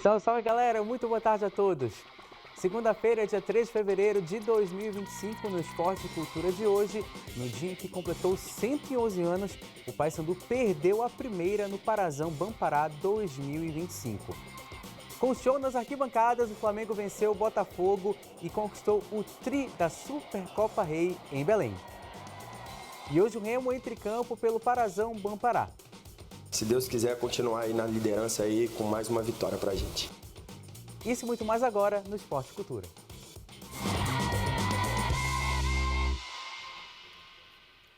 Salve, salve galera, muito boa tarde a todos. Segunda-feira, dia 3 de fevereiro de 2025, no Esporte e Cultura de hoje, no dia em que completou 111 anos, o Paysandu perdeu a primeira no Parazão Bampará 2025. Com show nas arquibancadas, o Flamengo venceu o Botafogo e conquistou o tri da Supercopa Rei em Belém. E hoje o Remo entra em campo pelo Parazão Bampará. Se Deus quiser continuar aí na liderança aí com mais uma vitória pra gente. Isso e muito mais agora no Esporte e Cultura.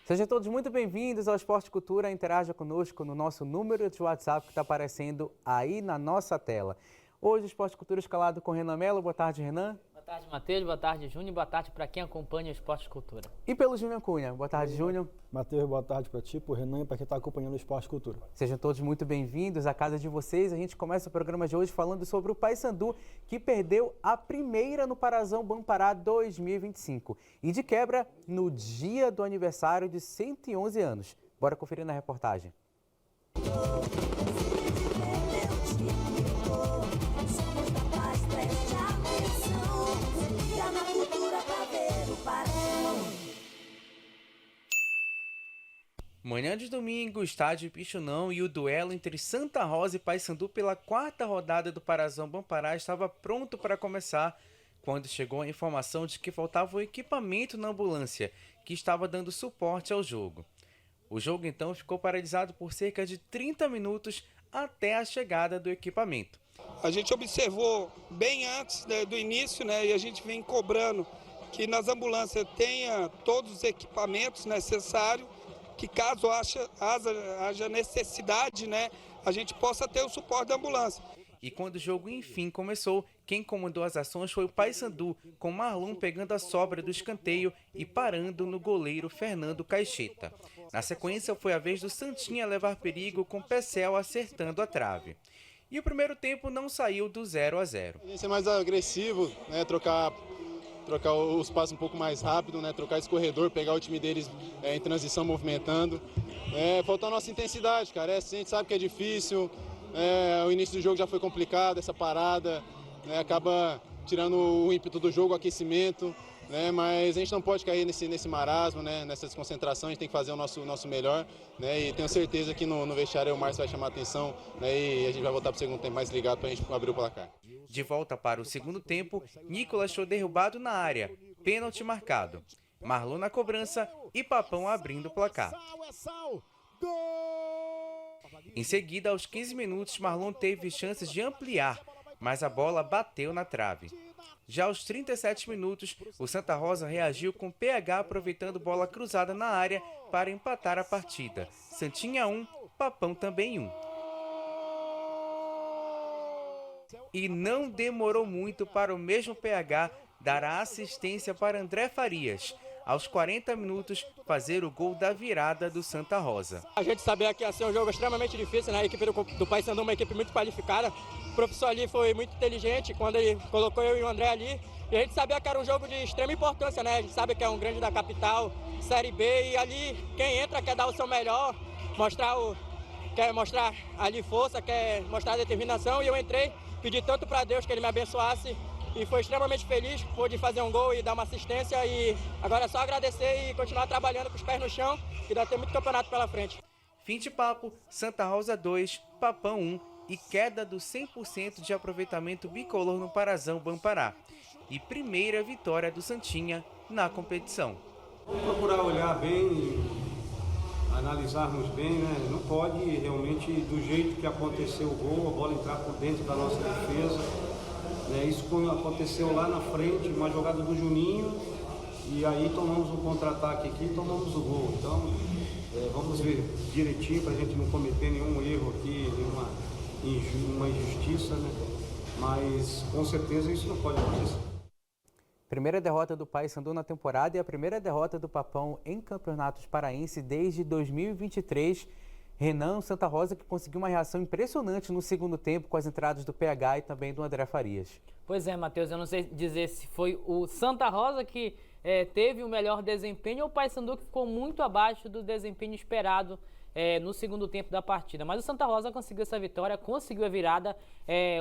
Sejam todos muito bem-vindos ao Esporte e Cultura. Interaja conosco no nosso número de WhatsApp que está aparecendo aí na nossa tela. Hoje o Esporte e Cultura escalado com Renan Melo. Boa tarde, Renan. Boa tarde, Matheus. Boa tarde, Júnior. Boa tarde para quem acompanha o Esporte e Cultura. E pelo Júnior Cunha. Boa tarde, Júnior. Matheus, boa tarde para ti, para o Renan e para quem está acompanhando o Esporte e Cultura. Sejam todos muito bem-vindos à casa de vocês. A gente começa o programa de hoje falando sobre o Paysandu, que perdeu a primeira no Parazão Bampará 2025. E de quebra, no dia do aniversário de 111 anos. Bora conferir na reportagem. Manhã de domingo, estádio Pixunão e o duelo entre Santa Rosa e Paysandu pela quarta rodada do Parazão Bampará estava pronto para começar quando chegou a informação de que faltava o equipamento na ambulância que estava dando suporte ao jogo. O jogo então ficou paralisado por cerca de 30 minutos até a chegada do equipamento. A gente observou bem antes do início, e a gente vem cobrando que nas ambulâncias tenha todos os equipamentos necessários, que caso haja necessidade, a gente possa ter o suporte da ambulância. E quando o jogo enfim começou, quem comandou as ações foi o Paysandu, com Marlon pegando a sobra do escanteio e parando no goleiro Fernando Caixeta. Na sequência foi a vez do Santinha levar perigo com Pecel acertando a trave. E o primeiro tempo não saiu do 0-0. A gente é mais agressivo, trocar os passos um pouco mais rápido, trocar esse corredor, pegar o time deles em transição, movimentando. Faltou a nossa intensidade, cara. A gente sabe que é difícil, o início do jogo já foi complicado, essa parada, acaba tirando o ímpeto do jogo, o aquecimento, mas a gente não pode cair nesse marasmo, nessa desconcentração. A gente tem que fazer o nosso melhor, e tenho certeza que no vestiário o Márcio vai chamar a atenção, e a gente vai voltar para o segundo tempo mais ligado para a gente abrir o placar. De volta para o segundo tempo, Nicolas foi derrubado na área, pênalti marcado. Marlon na cobrança e Papão abrindo o placar. Em seguida, aos 15 minutos, Marlon teve chances de ampliar, mas a bola bateu na trave. Já aos 37 minutos, o Santa Rosa reagiu com PH aproveitando bola cruzada na área para empatar a partida. Santinha 1, Papão também 1. E não demorou muito para o mesmo PH dar a assistência para André Farias. Aos 40 minutos, fazer o gol da virada do Santa Rosa. A gente sabia que ia ser um jogo extremamente difícil, A equipe do Paysandu é uma equipe muito qualificada. O professor ali foi muito inteligente quando ele colocou eu e o André ali. E a gente sabia que era um jogo de extrema importância, A gente sabe que é um grande da capital, Série B. E ali, quem entra quer dar o seu melhor, quer mostrar ali força, quer mostrar determinação. E eu entrei, pedi tanto para Deus que ele me abençoasse. E foi extremamente feliz, pude fazer um gol e dar uma assistência. E agora é só agradecer e continuar trabalhando com os pés no chão, que dá ter muito campeonato pela frente. Fim de papo, Santa Rosa 2, Papão 1 e queda do 100% de aproveitamento bicolor no Parazão Bampará. E primeira vitória do Santinha na competição. Vamos procurar olhar bem, analisarmos bem, Não pode realmente, do jeito que aconteceu o gol, a bola entrar por dentro da nossa defesa. Isso aconteceu lá na frente, uma jogada do Juninho, e aí tomamos um contra-ataque aqui e tomamos o gol. Então, vamos ver direitinho para a gente não cometer nenhum erro aqui, nenhuma injustiça, Mas com certeza isso não pode acontecer. Primeira derrota do Paysandu na temporada e a primeira derrota do Papão em campeonatos paraense desde 2023. Renan, Santa Rosa, que conseguiu uma reação impressionante no segundo tempo com as entradas do PH e também do André Farias. Pois é, Matheus, eu não sei dizer se foi o Santa Rosa que teve o melhor desempenho ou o Paysandu que ficou muito abaixo do desempenho esperado no segundo tempo da partida. Mas o Santa Rosa conseguiu essa vitória, conseguiu a virada,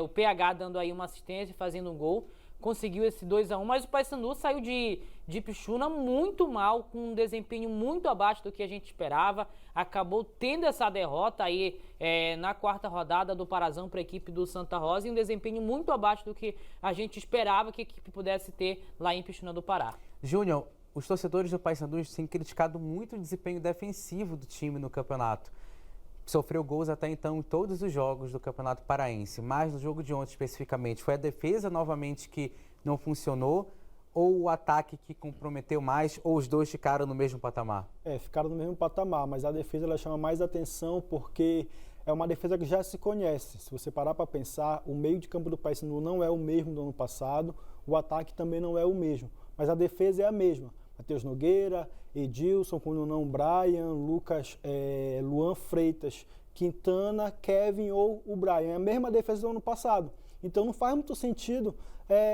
o PH dando aí uma assistência, fazendo um gol, conseguiu esse 2-1, mas o Paysandu saiu de Ipixuna muito mal, com um desempenho muito abaixo do que a gente esperava, acabou tendo essa derrota aí na quarta rodada do Parazão para a equipe do Santa Rosa, e um desempenho muito abaixo do que a gente esperava que a equipe pudesse ter lá em Ipixuna do Pará. Júnior, os torcedores do Paysandu têm criticado muito o desempenho defensivo do time no campeonato. Sofreu gols até então em todos os jogos do Campeonato Paraense, mas no jogo de ontem especificamente, foi a defesa novamente que não funcionou, ou o ataque que comprometeu mais, ou os dois ficaram no mesmo patamar? Ficaram no mesmo patamar, mas a defesa ela chama mais atenção porque é uma defesa que já se conhece. Se você parar para pensar, o meio de campo do Paysandu não é o mesmo do ano passado, o ataque também não é o mesmo, mas a defesa é a mesma. Matheus Nogueira, Edilson, quando não Brian, Lucas, Luan Freitas, Quintana, Kevin ou o Brian. É a mesma defesa do ano passado. Então não faz muito sentido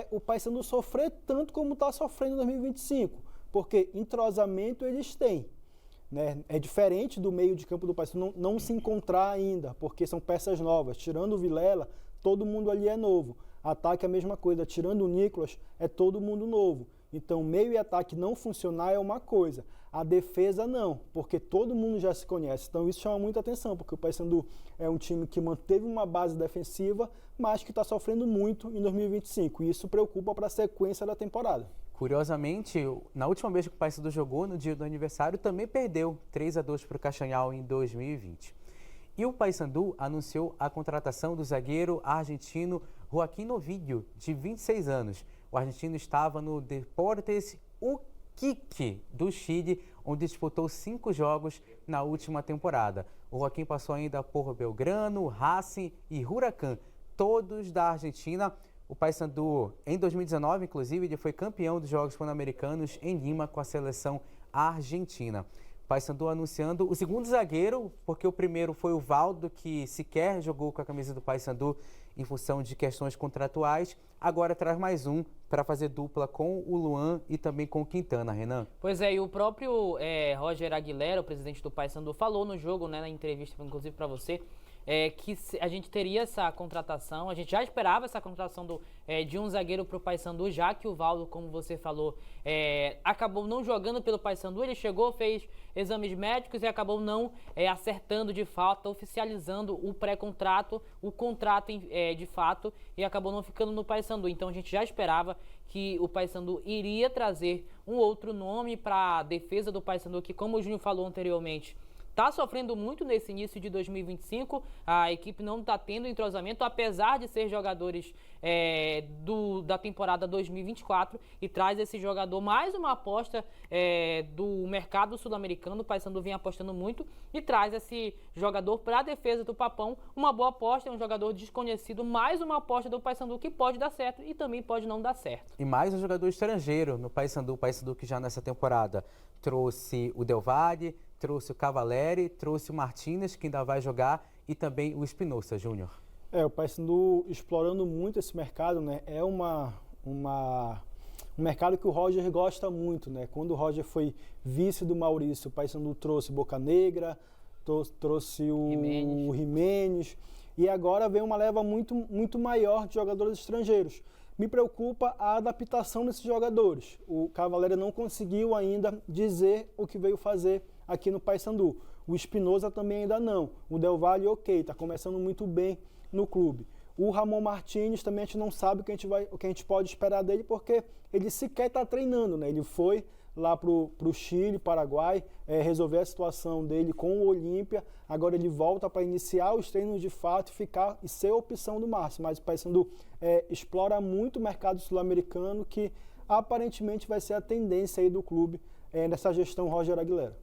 o Paysandu sofrer tanto como está sofrendo em 2025, porque entrosamento eles têm. Né? É diferente do meio de campo do Paysandu não se encontrar ainda, porque são peças novas. Tirando o Vilela, todo mundo ali é novo. Ataque é a mesma coisa, tirando o Nicolas, é todo mundo novo. Então, meio e ataque não funcionar é uma coisa, a defesa não, porque todo mundo já se conhece. Então, isso chama muita atenção, porque o Paysandu é um time que manteve uma base defensiva, mas que está sofrendo muito em 2025. E isso preocupa para a sequência da temporada. Curiosamente, na última vez que o Paysandu jogou, no dia do aniversário, também perdeu 3-2 para o Caxanhal em 2020. E o Paysandu anunciou a contratação do zagueiro argentino Joaquim Novillo, de 26 anos. O argentino estava no Deportes Iquique do Chile, onde disputou 5 jogos na última temporada. O Joaquim passou ainda por Belgrano, Racing e Huracán, todos da Argentina. O Paysandu, em 2019, inclusive, ele foi campeão dos Jogos Pan-Americanos em Lima com a seleção argentina. O Paysandu anunciando o segundo zagueiro, porque o primeiro foi o Valdo, que sequer jogou com a camisa do Paysandu em função de questões contratuais. Agora traz mais um para fazer dupla com o Luan e também com o Quintana, Renan. Pois é, e o próprio Roger Aguilera, o presidente do Paysandu, falou no jogo, né, na entrevista, inclusive para você, que a gente teria essa contratação, a gente já esperava essa contratação de um zagueiro para o Paysandu, já que o Valdo, como você falou, acabou não jogando pelo Paysandu, ele chegou, fez exames médicos e acabou não acertando de fato, oficializando o pré-contrato, o contrato de fato, e acabou não ficando no Paysandu. Então a gente já esperava que o Paysandu iria trazer um outro nome para a defesa do Paysandu, que, como o Júnior falou anteriormente, está sofrendo muito nesse início de 2025, a equipe não está tendo entrosamento, apesar de ser jogadores da temporada 2024, e traz esse jogador, mais uma aposta do mercado sul-americano. O Paysandu vem apostando muito e traz esse jogador para a defesa do Papão, uma boa aposta, é um jogador desconhecido, mais uma aposta do Paysandu que pode dar certo e também pode não dar certo. E mais um jogador estrangeiro no Paysandu, que já nessa temporada trouxe o Del Valle, trouxe o Cavalieri, trouxe o Martínez, que ainda vai jogar, e também o Espinosa, Júnior. O Paysandu explorando muito esse mercado, né? É um mercado que o Roger gosta muito, né? Quando o Roger foi vice do Maurício, o Paysandu trouxe Boca Negra, trouxe o Jimenez, e agora vem uma leva muito, muito maior de jogadores estrangeiros. Me preocupa a adaptação desses jogadores. O Cavalieri não conseguiu ainda dizer o que veio fazer aqui no Paysandu. O Espinosa também ainda não. O Del Valle, ok, está começando muito bem no clube. O Ramon Martínez também a gente não sabe o que a gente pode esperar dele, porque ele sequer está treinando, né? Ele foi lá para o Chile, Paraguai, resolver a situação dele com o Olímpia. Agora ele volta para iniciar os treinos de fato e ser a opção do Márcio. Mas o Paysandu explora muito o mercado sul-americano, que aparentemente vai ser a tendência aí do clube nessa gestão Roger Aguilera.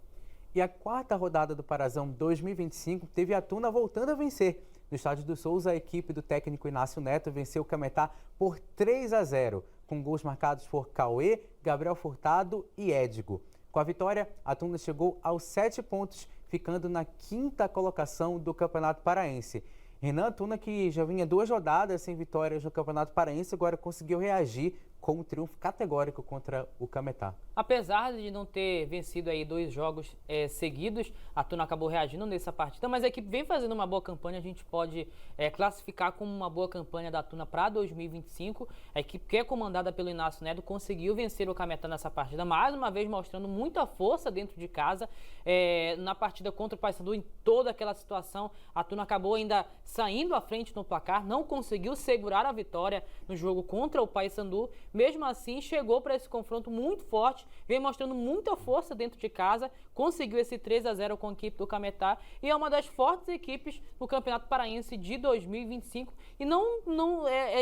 E a quarta rodada do Parazão 2025 teve a Tuna voltando a vencer. No estádio do Souza, a equipe do técnico Inácio Neto venceu o Cametá por 3-0, com gols marcados por Cauê, Gabriel Furtado e Édigo. Com a vitória, a Tuna chegou aos 7 pontos, ficando na 5ª colocação do Campeonato Paraense. Renan, Tuna, que já vinha 2 rodadas sem vitórias no Campeonato Paraense, agora conseguiu reagir com um triunfo categórico contra o Cametá. Apesar de não ter vencido aí 2 jogos seguidos, a Tuna acabou reagindo nessa partida, mas a equipe vem fazendo uma boa campanha, a gente pode classificar como uma boa campanha da Tuna para 2025. A equipe que é comandada pelo Inácio Neto conseguiu vencer o Cametá nessa partida, mais uma vez mostrando muita força dentro de casa. Na partida contra o Paysandu, em toda aquela situação, a Tuna acabou ainda saindo à frente no placar, não conseguiu segurar a vitória no jogo contra o Paysandu. Mesmo assim, chegou para esse confronto muito forte, vem mostrando muita força dentro de casa, conseguiu esse 3-0 com a equipe do Cametá e é uma das fortes equipes no Campeonato Paraense de 2025. E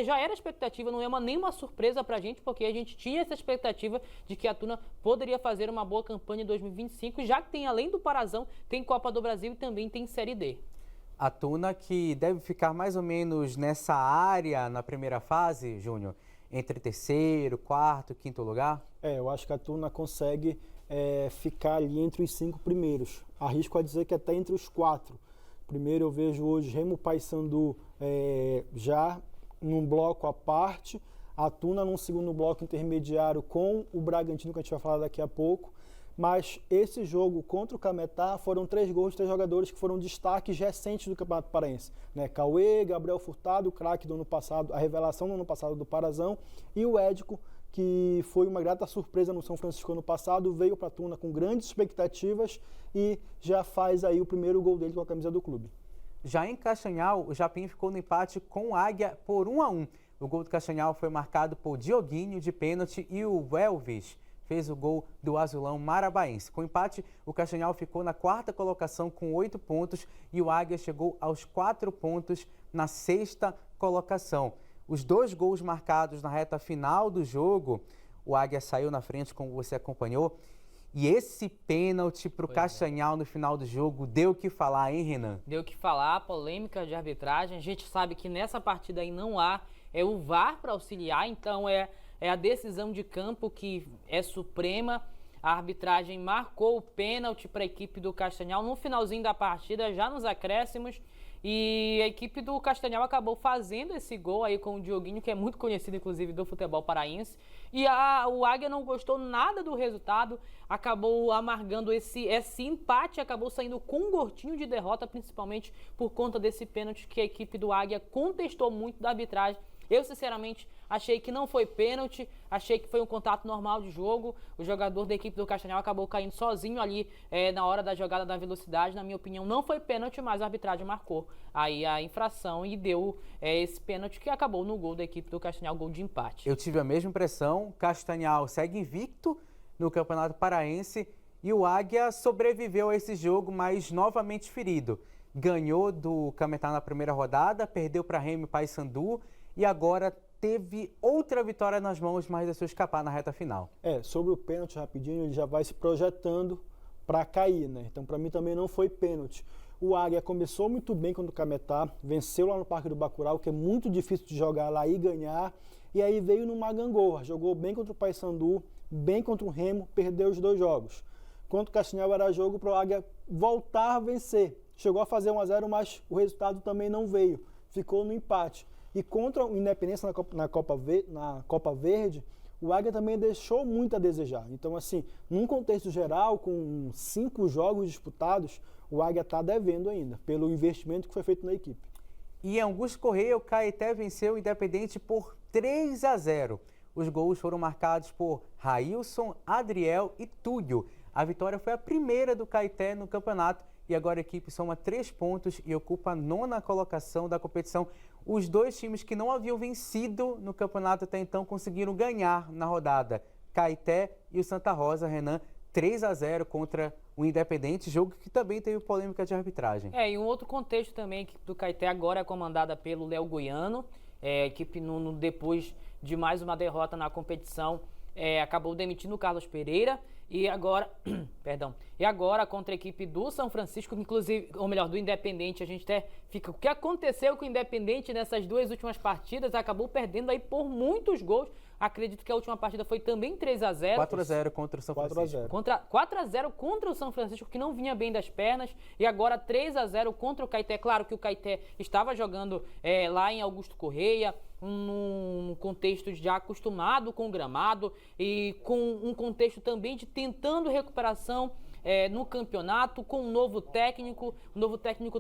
já era expectativa, não é nenhuma surpresa pra gente, porque a gente tinha essa expectativa de que a Tuna poderia fazer uma boa campanha em 2025, já que tem, além do Parazão, tem Copa do Brasil e também tem Série D. A Tuna que deve ficar mais ou menos nessa área na primeira fase, Júnior, entre terceiro, quarto, quinto lugar? Eu acho que a Tuna consegue ficar ali entre os 5 primeiros. Arrisco a dizer que até entre os 4. Primeiro eu vejo hoje Remo Paysandu já num bloco à parte, a Tuna num segundo bloco intermediário com o Bragantino, que a gente vai falar daqui a pouco. Mas esse jogo contra o Cametá foram 3 gols de 3 jogadores que foram destaques recentes do Campeonato Paraense. Cauê, Gabriel Furtado, o craque do ano passado, a revelação do ano passado do Parazão, e o Édico, que foi uma grata surpresa no São Francisco ano passado, veio para a Tuna com grandes expectativas e já faz aí o primeiro gol dele com a camisa do clube. Já em Castanhal, o Japim ficou no empate com o Águia por 1-1. O gol do Castanhal foi marcado por Dioguinho de pênalti e o Elvis fez o gol do azulão marabaense. Com o empate, o Castanhal ficou na 4ª colocação com 8 pontos e o Águia chegou aos 4 pontos na 6ª colocação. Os 2 gols marcados na reta final do jogo, o Águia saiu na frente, como você acompanhou, e esse pênalti para o Castanhal no final do jogo deu o que falar, hein, Renan? Deu o que falar, polêmica de arbitragem. A gente sabe que nessa partida aí não há o VAR para auxiliar, então é a decisão de campo que é suprema. A arbitragem marcou o pênalti para a equipe do Castanhal no finalzinho da partida, já nos acréscimos. E a equipe do Castanhal acabou fazendo esse gol aí com o Dioguinho, que é muito conhecido, inclusive, do futebol paraense. E o Águia não gostou nada do resultado, acabou amargando esse empate, acabou saindo com um gostinho de derrota, principalmente por conta desse pênalti que a equipe do Águia contestou muito da arbitragem. Eu, sinceramente, achei que não foi pênalti, achei que foi um contato normal de jogo. O jogador da equipe do Castanhal acabou caindo sozinho ali na hora da jogada da velocidade. Na minha opinião, não foi pênalti, mas a arbitragem marcou aí a infração e deu esse pênalti que acabou no gol da equipe do Castanhal, gol de empate. Eu tive a mesma impressão. Castanhal segue invicto no Campeonato Paraense e o Águia sobreviveu a esse jogo, mas novamente ferido. Ganhou do Cametá na primeira rodada, perdeu para Remo Paysandu e agora teve outra vitória nas mãos, mas deixou escapar na reta final. Sobre o pênalti, rapidinho, ele já vai se projetando para cair, né? Então, para mim também não foi pênalti. O Águia começou muito bem contra o Cametá, venceu lá no Parque do Bacurau, que é muito difícil de jogar lá e ganhar, e aí veio numa gangorra, jogou bem contra o Paysandu, bem contra o Remo, perdeu os 2 jogos. Contra o Castanhal era jogo para o Águia voltar a vencer. Chegou a fazer 1-0, mas o resultado também não veio, ficou no empate. E contra o Independência na Copa Verde, o Águia também deixou muito a desejar. Então, assim, num contexto geral, com 5 jogos disputados, o Águia está devendo ainda, pelo investimento que foi feito na equipe. E em Augusto Correia, o Caeté venceu o Independente por 3-0. Os gols foram marcados por Railson, Adriel e Túlio. A vitória foi a primeira do Caeté no campeonato e agora a equipe soma 3 pontos e ocupa a 9ª colocação da competição. Os 2 times que não haviam vencido no campeonato até então conseguiram ganhar na rodada. Caeté e o Santa Rosa, Renan, 3-0 contra o Independente, jogo que também teve polêmica de arbitragem. E um outro contexto também, a equipe do Caeté agora é comandada pelo Léo Goiano. A equipe, depois de mais uma derrota na competição, acabou demitindo o Carlos Pereira. E agora, contra a equipe do São Francisco, inclusive, ou melhor, do Independente, a gente até fica... O que aconteceu com o Independente nessas 2 últimas partidas? Acabou perdendo aí por muitos gols. Acredito que a última partida foi também 3-0. 4-0 contra o São Francisco. 4-0 contra o São Francisco, que não vinha bem das pernas, e agora 3-0 contra o Caeté. Claro que o Caeté estava jogando lá em Augusto Corrêa, num contexto já acostumado com o gramado e com um contexto também de tentando recuperação no campeonato, com um novo técnico. O novo técnico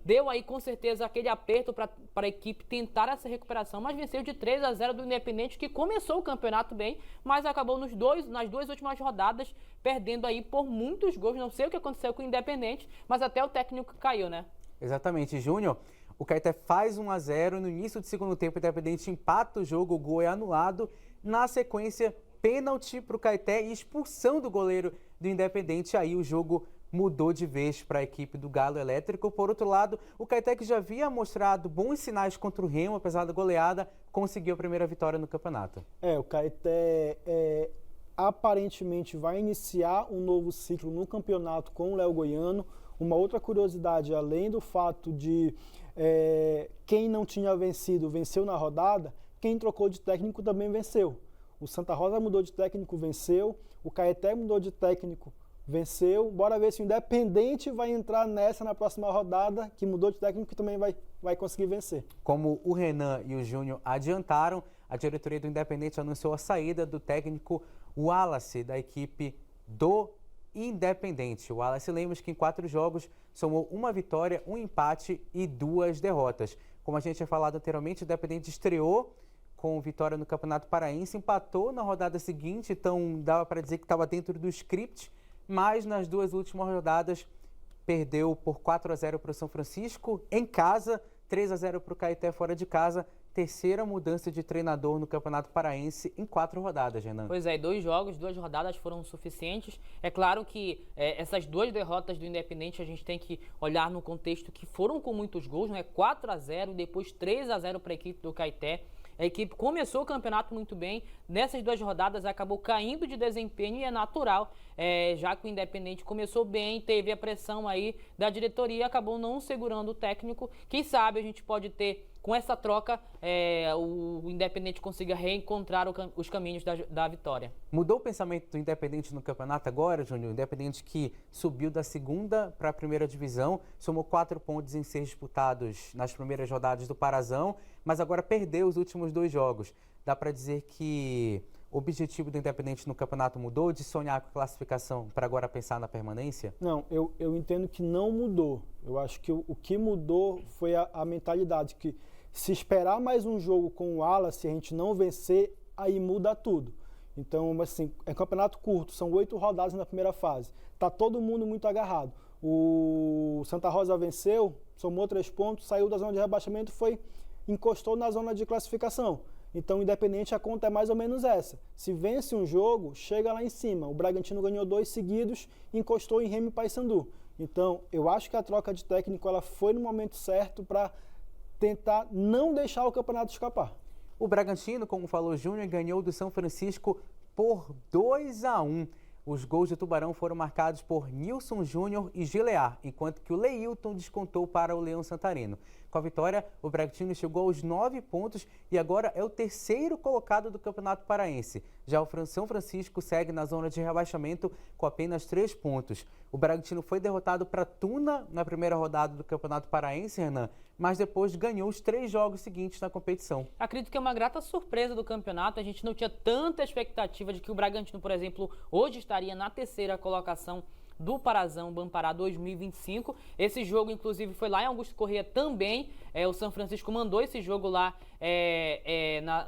deu aí com certeza aquele aperto para a equipe tentar essa recuperação, mas venceu de 3-0 do Independente, que começou o campeonato bem, mas acabou nas duas últimas rodadas perdendo aí por muitos gols. Não sei o que aconteceu com o Independente, mas até o técnico caiu, né? Exatamente, Júnior. O Caeté faz 1-0 no início do segundo tempo, o Independente empata o jogo, o gol é anulado. Na sequência, pênalti para o Caeté e expulsão do goleiro do Independente. Aí o jogo mudou de vez para a equipe do Galo Elétrico. Por outro lado, o Caeté, que já havia mostrado bons sinais contra o Remo, apesar da goleada, conseguiu a primeira vitória no campeonato. O Caeté aparentemente vai iniciar um novo ciclo no campeonato com o Léo Goiano. Uma outra curiosidade, além do fato de quem não tinha vencido, venceu na rodada, quem trocou de técnico também venceu. O Santa Rosa mudou de técnico, venceu. O Caeté mudou de técnico, venceu. Bora ver se o Independente vai entrar nessa na próxima rodada, que mudou de técnico e também vai conseguir vencer. Como o Renan e o Júnior adiantaram, a diretoria do Independente anunciou a saída do técnico Wallace, da equipe do Independente. O Wallace, lembra que em 4 jogos somou 1 vitória, 1 empate e 2 derrotas. Como a gente tinha falado anteriormente, o Independente estreou com vitória no Campeonato Paraense, empatou na rodada seguinte, então dava para dizer que estava dentro do script, mas nas 2 últimas rodadas perdeu por 4-0 para o São Francisco em casa, 3-0 para o Caeté fora de casa. Terceira mudança de treinador no Campeonato Paraense em 4 rodadas, Renan. Pois é, 2 jogos, 2 rodadas foram suficientes. É claro que essas 2 derrotas do Independente a gente tem que olhar no contexto que foram com muitos gols, né? 4-0, depois 3-0 para a equipe do Caeté. A equipe começou o campeonato muito bem, nessas 2 rodadas acabou caindo de desempenho e é natural, já que o Independente começou bem, teve a pressão aí da diretoria, acabou não segurando o técnico. Quem sabe a gente pode ter, com essa troca, o Independente consiga reencontrar os caminhos da vitória. Mudou o pensamento do Independente no campeonato agora, Júnior? O Independente que subiu da 2ª para a 1ª divisão, somou 4 pontos em 6 disputados nas primeiras rodadas do Parazão, mas agora perdeu os últimos 2 jogos. Dá para dizer que o objetivo do Independente no campeonato mudou, de sonhar com a classificação para agora pensar na permanência? Não, eu entendo que não mudou. Eu acho que o que mudou foi a mentalidade, que se esperar mais um jogo com o Wallace, se a gente não vencer, aí muda tudo. Então, assim, é campeonato curto, são 8 rodadas na primeira fase. Tá todo mundo muito agarrado. O Santa Rosa venceu, somou 3 pontos, saiu da zona de rebaixamento, encostou na zona de classificação. Então, independente, a conta é mais ou menos essa. Se vence um jogo, chega lá em cima. O Bragantino ganhou 2 seguidos, encostou em Remo e Paysandu. Então, eu acho que a troca de técnico ela foi no momento certo para tentar não deixar o campeonato escapar. O Bragantino, como falou o Júnior, ganhou do São Francisco por 2-1. Os gols do Tubarão foram marcados por Nilson Júnior e Gilear, enquanto que o Leilton descontou para o Leão Santareno. Com a vitória, o Bragantino chegou aos 9 pontos e agora é o 3º colocado do Campeonato Paraense. Já o São Francisco segue na zona de rebaixamento com apenas 3 pontos. O Bragantino foi derrotado para Tuna na primeira rodada do Campeonato Paraense, Renan, mas depois ganhou os 3 jogos seguintes na competição. Acredito que é uma grata surpresa do campeonato. A gente não tinha tanta expectativa de que o Bragantino, por exemplo, hoje estaria na 3ª colocação do Parazão Bampará 2025. Esse jogo, inclusive, foi lá em Augusto Corrêa também. O São Francisco mandou esse jogo lá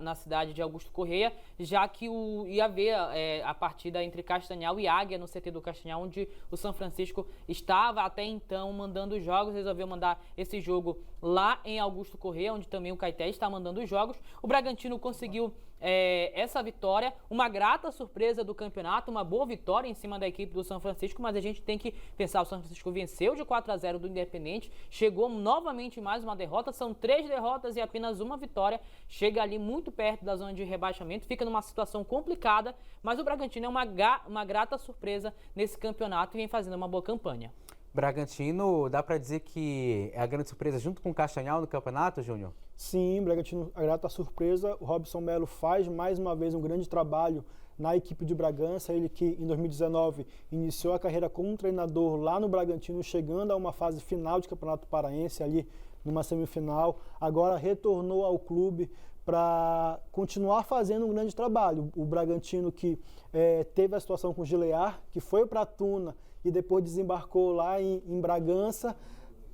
na cidade de Augusto Corrêa, já que ia haver a partida entre Castanhal e Águia no CT do Castanhal, onde o São Francisco estava até então mandando os jogos. Resolveu mandar esse jogo lá em Augusto Corrêa, onde também o Caeté está mandando os jogos. O Bragantino conseguiu essa vitória, uma grata surpresa do campeonato, uma boa vitória em cima da equipe do São Francisco, mas a gente tem que pensar, o São Francisco venceu de 4-0 do Independente, chegou novamente em mais uma derrota, são 3 derrotas e apenas uma vitória, chega ali muito perto da zona de rebaixamento, fica numa situação complicada, mas o Bragantino é uma grata surpresa nesse campeonato e vem fazendo uma boa campanha. Bragantino, dá para dizer que é a grande surpresa junto com o Castanhal no campeonato, Júnior? Sim, Bragantino, a grata surpresa, o Robson Melo faz mais uma vez um grande trabalho na equipe de Bragança, ele que em 2019 iniciou a carreira como treinador lá no Bragantino, chegando a uma fase final de Campeonato Paraense, ali numa semifinal, agora retornou ao clube para continuar fazendo um grande trabalho. O Bragantino que teve a situação com o Gilear, que foi para a Tuna e depois desembarcou lá em Bragança,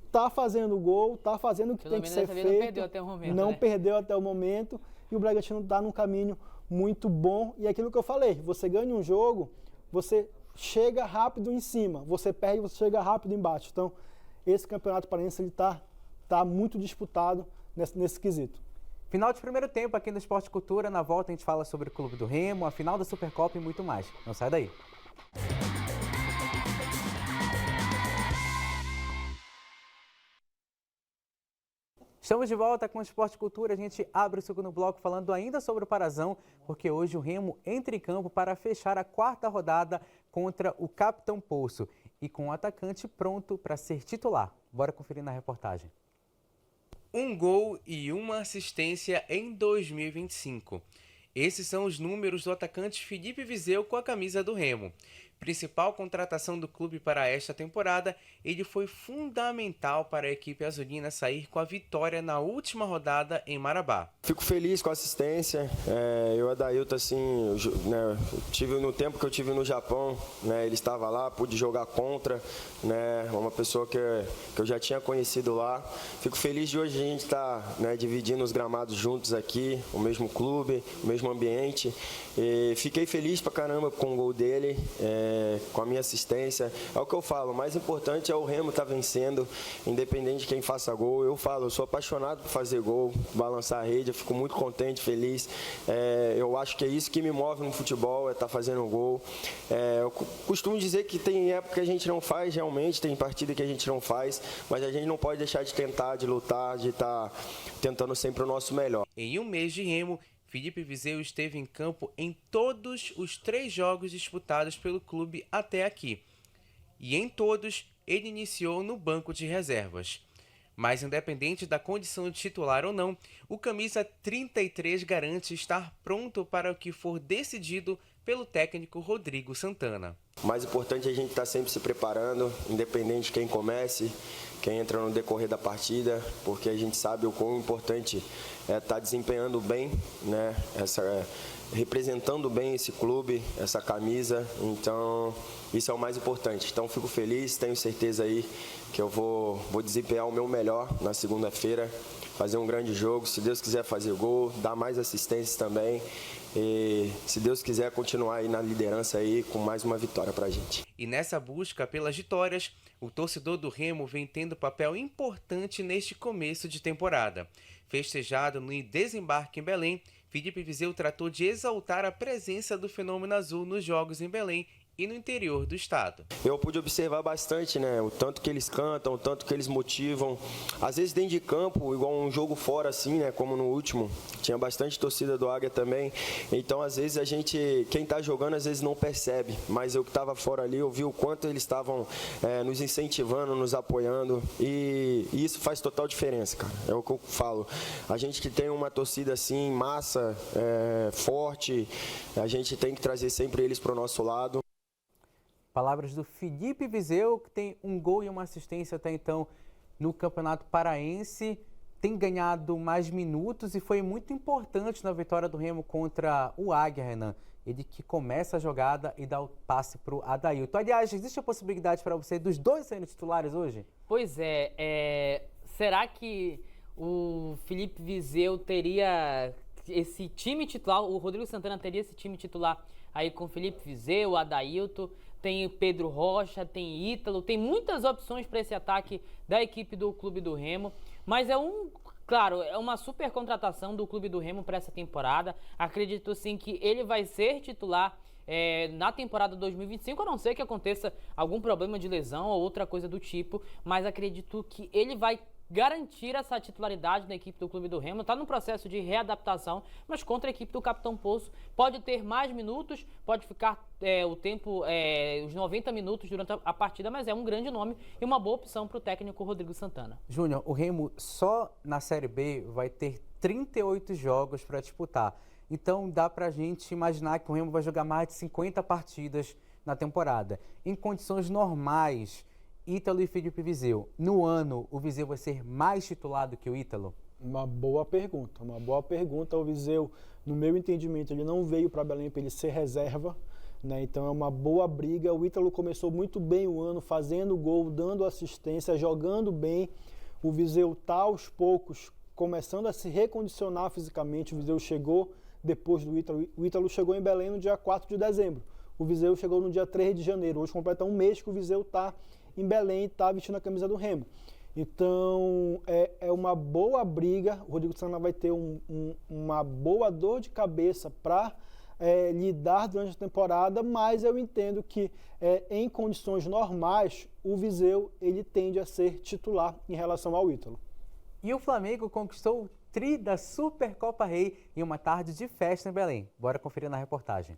está fazendo gol, está fazendo o que tem que ser feito. Não perdeu até o momento. Não perdeu até o momento e o Bragantino está num caminho muito bom. E aquilo que eu falei, você ganha um jogo, você chega rápido em cima, você perde, você chega rápido embaixo. Então, esse Campeonato Paraense está muito disputado nesse quesito. Final de primeiro tempo aqui no Esporte Cultura. Na volta a gente fala sobre o Clube do Remo, a final da Supercopa e muito mais. Não sai daí. Estamos de volta com o Esporte Cultura. A gente abre o segundo bloco falando ainda sobre o Parazão, porque hoje o Remo entra em campo para fechar a quarta rodada contra o Capitão Poço e com o atacante pronto para ser titular. Bora conferir na reportagem. Um gol e uma assistência em 2025. Esses são os números do atacante Felipe Vizeu com a camisa do Remo. Principal contratação do clube para esta temporada, ele foi fundamental para a equipe azulina sair com a vitória na última rodada em Marabá. Fico feliz com a assistência. Eu, Adailton, assim, né, no tempo que eu tive no Japão, né, ele estava lá, pude jogar contra, né, uma pessoa que eu já tinha conhecido lá. Fico feliz de hoje a gente estar, né, dividindo os gramados juntos aqui, o mesmo clube, o mesmo ambiente. E fiquei feliz pra caramba com o gol dele, com a minha assistência. É o que eu falo, o mais importante é o Remo estar vencendo, independente de quem faça gol. Eu sou apaixonado por fazer gol, balançar a rede, eu fico muito contente, feliz. Eu acho que é isso que me move no futebol, é estar fazendo gol. Eu costumo dizer que tem época que a gente não faz realmente, tem partida que a gente não faz, mas a gente não pode deixar de tentar, de lutar, de estar tentando sempre o nosso melhor. Em um mês de Remo, Felipe Vizeu esteve em campo em todos os 3 jogos disputados pelo clube até aqui. E em todos, ele iniciou no banco de reservas. Mas independente da condição de titular ou não, o camisa 33 garante estar pronto para o que for decidido pelo técnico Rodrigo Santana. O mais importante é a gente estar sempre se preparando, independente de quem comece, quem entra no decorrer da partida, porque a gente sabe o quão importante é estar desempenhando bem, né, representando bem esse clube, essa camisa. Então, isso é o mais importante. Então, fico feliz, tenho certeza aí que eu vou desempenhar o meu melhor na segunda-feira, fazer um grande jogo, se Deus quiser fazer gol, dar mais assistências também. E se Deus quiser continuar aí na liderança aí com mais uma vitória pra gente. E nessa busca pelas vitórias, o torcedor do Remo vem tendo papel importante neste começo de temporada. Festejado no desembarque em Belém, Felipe Vizeu tratou de exaltar a presença do Fenômeno Azul nos jogos em Belém e no interior do estado. Eu pude observar bastante, né, o tanto que eles cantam, o tanto que eles motivam. Às vezes dentro de campo, igual um jogo fora assim, né, como no último, tinha bastante torcida do Águia também. Então, às vezes quem está jogando, às vezes não percebe, mas eu que estava fora ali, eu vi o quanto eles estavam nos incentivando, nos apoiando, e isso faz total diferença, cara. É o que eu falo. A gente que tem uma torcida assim, massa, forte, a gente tem que trazer sempre eles para o nosso lado. Palavras do Felipe Vizeu, que tem um gol e uma assistência até então no Campeonato Paraense. Tem ganhado mais minutos e foi muito importante na vitória do Remo contra o Águia, Renan. Ele que começa a jogada e dá o passe para o Adailton. Aliás, existe a possibilidade para você dos dois serem titulares hoje? Pois será que o Felipe Vizeu teria esse time titular, o Rodrigo Santana teria esse time titular aí com Felipe Vizeu, Adailton, tem Pedro Rocha, tem Ítalo, tem muitas opções para esse ataque da equipe do Clube do Remo, mas é uma super contratação do Clube do Remo para essa temporada. Acredito sim que ele vai ser titular na temporada 2025, a não ser que aconteça algum problema de lesão ou outra coisa do tipo, mas acredito que ele vai garantir essa titularidade da equipe do Clube do Remo. Está no processo de readaptação, mas contra a equipe do Capitão Poço pode ter mais minutos, pode ficar o tempo, os 90 minutos durante a partida, mas é um grande nome e uma boa opção para o técnico Rodrigo Santana. Júnior, o Remo só na Série B vai ter 38 jogos para disputar. Então dá para a gente imaginar que o Remo vai jogar mais de 50 partidas na temporada. Em condições normais, Ítalo e Felipe Vizeu, no ano o Vizeu vai ser mais titulado que o Ítalo? Uma boa pergunta. O Vizeu, no meu entendimento, ele não veio para Belém para ele ser reserva, né? Então é uma boa briga. O Ítalo começou muito bem o ano, fazendo gol, dando assistência, jogando bem. O Vizeu está aos poucos começando a se recondicionar fisicamente. O Vizeu chegou depois do Ítalo. O Ítalo chegou em Belém no dia 4 de dezembro. O Vizeu chegou no dia 3 de janeiro. Hoje completa um mês que o Vizeu está em Belém e está vestindo a camisa do Remo. Então, é uma boa briga. O Rodrigo Santana vai ter uma boa dor de cabeça para lidar durante a temporada, mas eu entendo que em condições normais, o Vizeu ele tende a ser titular em relação ao Ítalo. E o Flamengo conquistou o tri da Supercopa Rei em uma tarde de festa em Belém. Bora conferir na reportagem.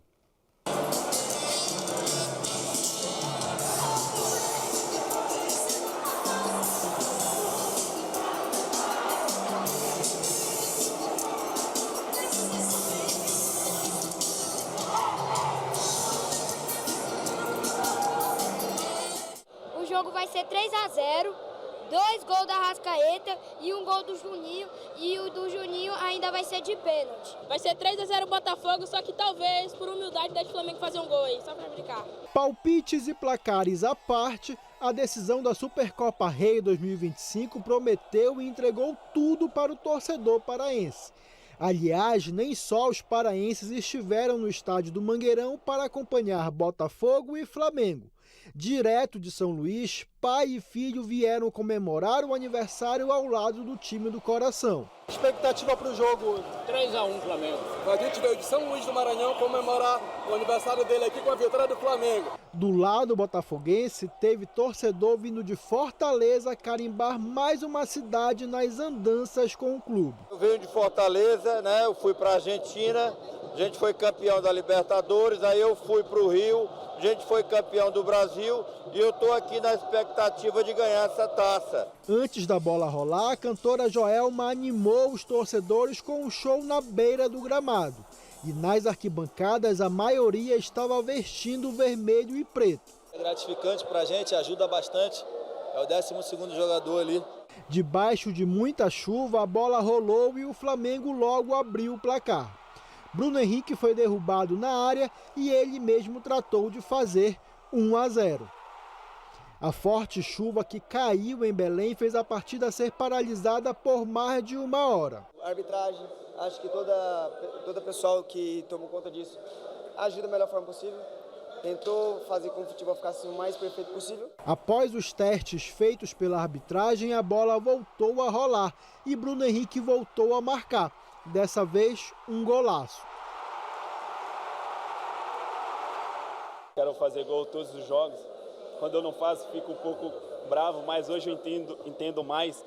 O jogo vai ser 3-0, 2 gols da Arrascaeta e 1 gol do Juninho, e o do Juninho ainda vai ser de pênalti. Vai ser 3-0 Botafogo, só que talvez, por humildade, deixe o Flamengo fazer um gol aí, só pra brincar. Palpites e placares à parte, a decisão da Supercopa Rei 2025 prometeu e entregou tudo para o torcedor paraense. Aliás, nem só os paraenses estiveram no estádio do Mangueirão para acompanhar Botafogo e Flamengo. Direto de São Luís, pai e filho vieram comemorar o aniversário ao lado do time do coração. Expectativa para o jogo? 3-1 Flamengo. A gente veio de São Luís do Maranhão comemorar o aniversário dele aqui com a vitória do Flamengo. Do lado botafoguense, teve torcedor vindo de Fortaleza carimbar mais uma cidade nas andanças com o clube. Eu venho de Fortaleza, né? Eu fui para a Argentina, a gente foi campeão da Libertadores, aí eu fui para o Rio, a gente foi campeão do Brasil e eu estou aqui na expectativa de ganhar essa taça. Antes da bola rolar, a cantora Joelma animou os torcedores com um show na beira do gramado. E nas arquibancadas, a maioria estava vestindo vermelho e preto. É gratificante para a gente, ajuda bastante. É o 12º jogador ali. Debaixo de muita chuva, a bola rolou e o Flamengo logo abriu o placar. Bruno Henrique foi derrubado na área e ele mesmo tratou de fazer 1-0. A forte chuva que caiu em Belém fez a partida ser paralisada por mais de 1 hora. A arbitragem, acho que todo pessoal que tomou conta disso ajuda da melhor forma possível. Tentou fazer com que o futebol ficasse o mais perfeito possível. Após os testes feitos pela arbitragem, a bola voltou a rolar e Bruno Henrique voltou a marcar. Dessa vez, um golaço. Quero fazer gol todos os jogos. Quando eu não faço, fico um pouco bravo, mas hoje eu entendo mais,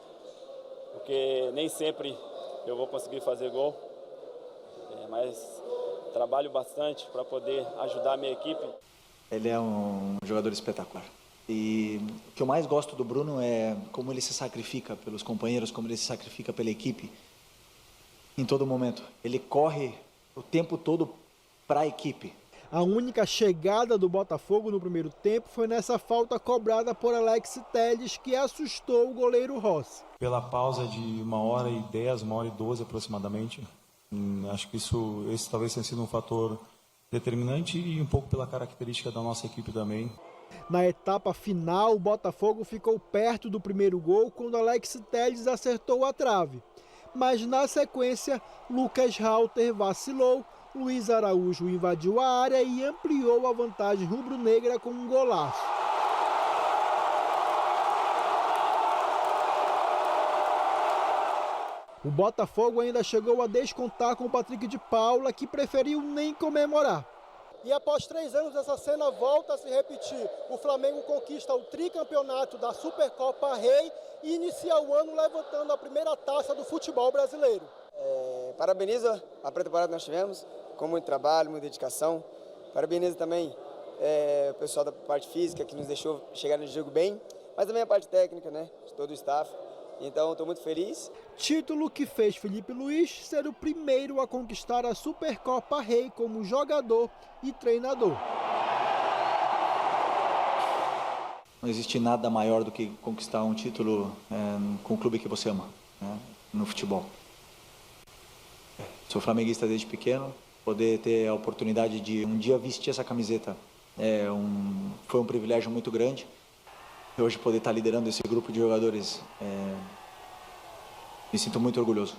porque nem sempre eu vou conseguir fazer gol. Mas trabalho bastante para poder ajudar a minha equipe. Ele é um jogador espetacular. E o que eu mais gosto do Bruno é como ele se sacrifica pelos companheiros, como ele se sacrifica pela equipe. Em todo momento. Ele corre o tempo todo para a equipe. A única chegada do Botafogo no primeiro tempo foi nessa falta cobrada por Alex Telles, que assustou o goleiro Rossi. Pela pausa de 1h10, 1h12 aproximadamente, acho que esse talvez tenha sido um fator determinante e um pouco pela característica da nossa equipe também. Na etapa final, o Botafogo ficou perto do primeiro gol quando Alex Telles acertou a trave. Mas na sequência, Lucas Halter vacilou, Luiz Araújo invadiu a área e ampliou a vantagem rubro-negra com um golaço. O Botafogo ainda chegou a descontar com o Patrick de Paula, que preferiu nem comemorar. E após 3 anos, essa cena volta a se repetir. O Flamengo conquista o tricampeonato da Supercopa Rei e inicia o ano levantando a primeira taça do futebol brasileiro. Parabenizo a pré-temporada que nós tivemos, com muito trabalho, muita dedicação. Parabenizo também o pessoal da parte física que nos deixou chegar no jogo bem, mas também a parte técnica, né, de todo o staff. Então, estou muito feliz. Título que fez Felipe Luiz ser o primeiro a conquistar a Supercopa Rei como jogador e treinador. Não existe nada maior do que conquistar um título com o clube que você ama, né, no futebol. Sou flamenguista desde pequeno, poder ter a oportunidade de um dia vestir essa camiseta foi um privilégio muito grande. E hoje poder estar liderando esse grupo de jogadores, me sinto muito orgulhoso.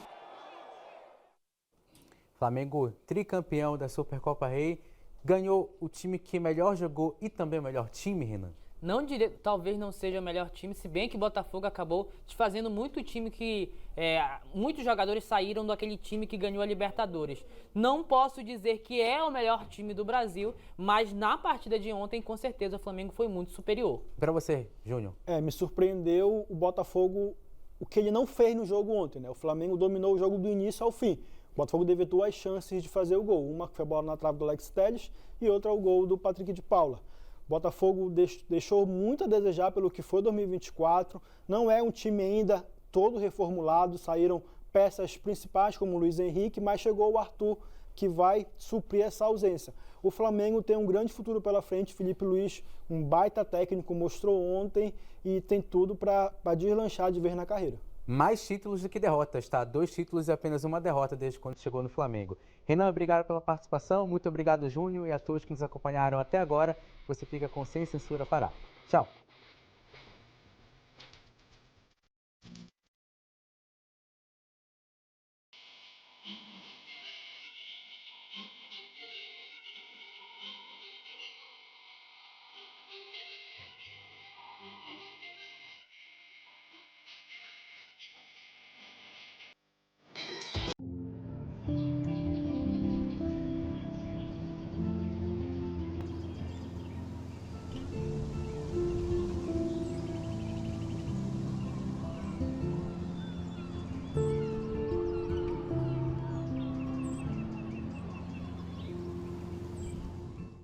Flamengo, tricampeão da Supercopa Rei, ganhou o time que melhor jogou e também o melhor time, Renan? Não diria, talvez não seja o melhor time, se bem que o Botafogo acabou desfazendo muito time que... muitos jogadores saíram daquele time que ganhou a Libertadores. Não posso dizer que é o melhor time do Brasil, mas na partida de ontem, com certeza, o Flamengo foi muito superior. Para você, Júnior? Me surpreendeu o Botafogo, o que ele não fez no jogo ontem, né? O Flamengo dominou o jogo do início ao fim. O Botafogo teve 2 chances de fazer o gol. Uma que foi a bola na trave do Alex Telles e outra o gol do Patrick de Paula. O Botafogo deixou muito a desejar pelo que foi 2024. Não é um time ainda todo reformulado. Saíram peças principais como o Luiz Henrique, mas chegou o Arthur, que vai suprir essa ausência. O Flamengo tem um grande futuro pela frente. Felipe Luiz, um baita técnico, mostrou ontem e tem tudo para deslanchar de vez na carreira. Mais títulos do que derrotas, tá? 2 títulos e apenas uma derrota desde quando chegou no Flamengo. Renan, obrigado pela participação. Muito obrigado, Júnior, e a todos que nos acompanharam até agora. Você fica com Sem Censura Pará. Tchau.